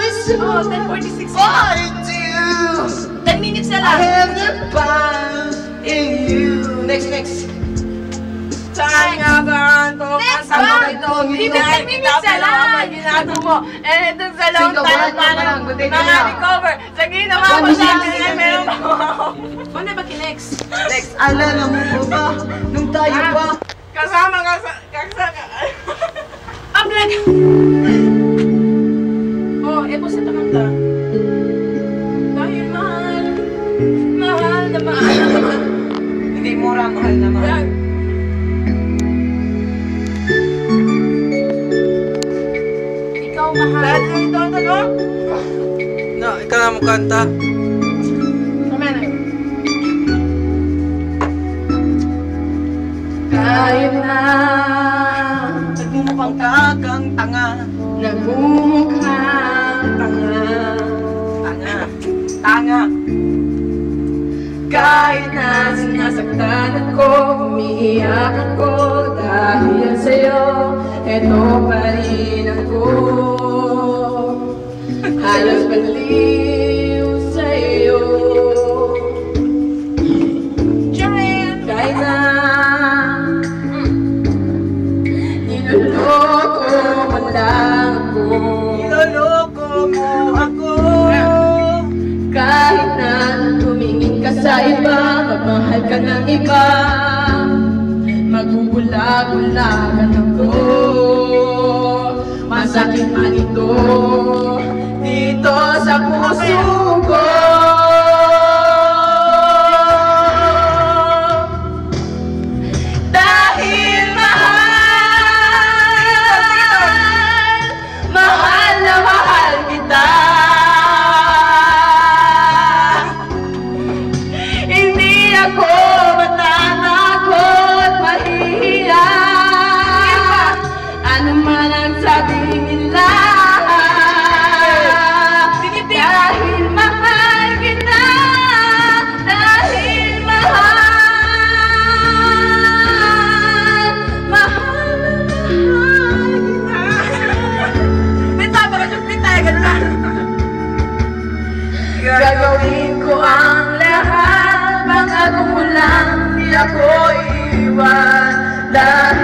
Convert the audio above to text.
Oh, 10:46. I do. 10 minutes na I lang. have the power in you. Next. Saan nga ba ang Next kanta mo one. ito? Hindi, 10 minutes na lang. Ginagawa mo. Eh, dun sa long Sige, time buhat mo para lang, buti mga na. recover. Sa ginawa mo One sa akin, minute. ay meron pa ako. Ano ba ki-next? Next. Alala mo ba? Nung tayo pa. Kasama ka sa... Up lang. Oh, epos ito kanta. Dahil mahal. Mahal na mahal na mahal. Hindi mura, mahal naman. Yan. Ikaw mahal. Dahil mo ito, ano? No, ikaw na mo kanta. Tama na. Kahit na nagmumukhang kakang tanga, Nagmumukhang tanga. kahit na sinasaktan ako, umiiyak ako dahil sa'yo, eto pa rin ako. Halos baliw sa'yo. Kahit na niloloko mo lang ako. Niloloko mo ako. Kahit na tumingin ka sa iba, magmahal ka ng iba, magbubula-bulagan ako. Masakit man ito dito sa puso ko. Dahil mahal na mahal kita. Hindi ako matatakot, mahihiya. Ano man ang sabihin nila, dahil mahal kita, dahil mahal na mahal kita. Pita, baka yung pita, gano'n lang. Gagawin ko ang lahat, pangako mo lang, di ako iiwan. Dahil